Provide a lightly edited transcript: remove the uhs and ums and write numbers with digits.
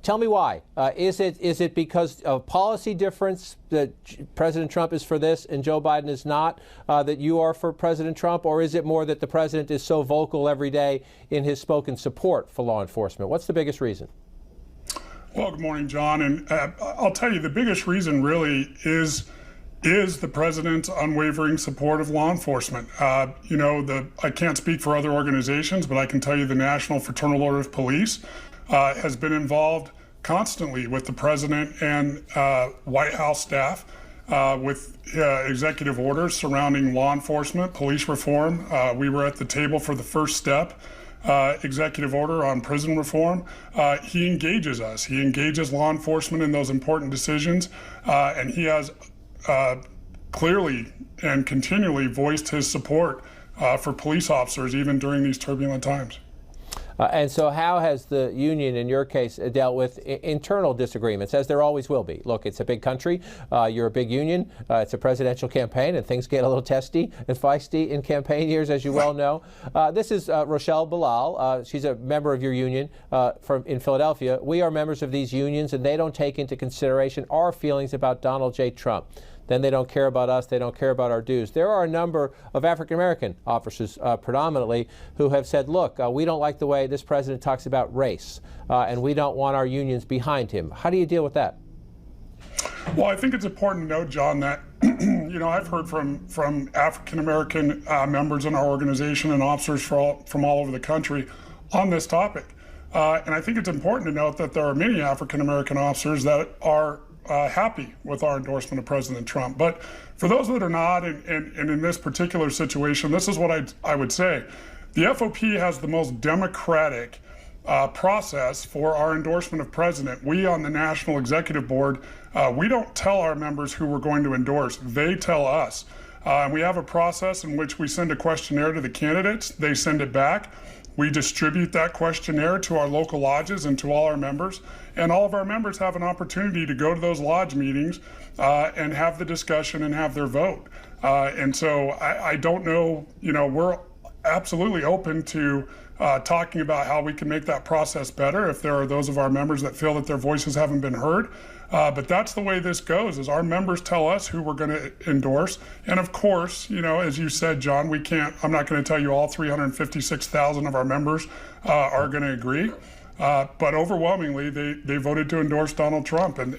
Tell me why. Is it because of policy difference that President Trump is for this and Joe Biden is not, that you are for President Trump? Or is it more that the president is so vocal every day in his spoken support for law enforcement? What's the biggest reason? Well, good morning, John. And I'll tell you, the biggest reason really is the president's unwavering support of law enforcement. I can't speak for other organizations, but I can tell you the National Fraternal Order of Police has been involved constantly with the president and White House staff with executive orders surrounding law enforcement, police reform. We were at the table for the first step. Executive order on prison reform. He engages us. He engages law enforcement in those important decisions, and he has clearly and continually voiced his support for police officers, even during these turbulent times. And so how has the union, in your case, dealt with internal disagreements, as there always will be? Look, it's a big country. You're a big union. It's a presidential campaign, and things get a little testy and feisty in campaign years, as you well know. This is Rochelle Bilal. She's a member of your union in Philadelphia. We are members of these unions, and they don't take into consideration our feelings about Donald J. Trump. Then they don't care about us. They don't care about our dues. There are a number of African-American officers predominantly who have said, look, we don't like the way this president talks about race, and we don't want our unions behind him. How do you deal with that? Well, I think it's important to note, John, that I've heard from African-American members in our organization and officers from all over the country on this topic. And I think it's important to note that there are many African-American officers that are happy with our endorsement of President Trump. But for those that are not, and in this particular situation, this is what I would say. The FOP has the most democratic process for our endorsement of president. We on the National Executive Board, we don't tell our members who we're going to endorse. They tell us. We have a process in which we send a questionnaire to the candidates. They send it back. We distribute that questionnaire to our local lodges and to all our members, and all of our members have an opportunity to go to those lodge meetings and have the discussion and have their vote. And so I don't know, we're absolutely open to talking about how we can make that process better if there are those of our members that feel that their voices haven't been heard. But that's the way this goes, is our members tell us who we're going to endorse. And of course, as you said, John, I'm not going to tell you all 356,000 of our members are going to agree. But overwhelmingly, they voted to endorse Donald Trump. And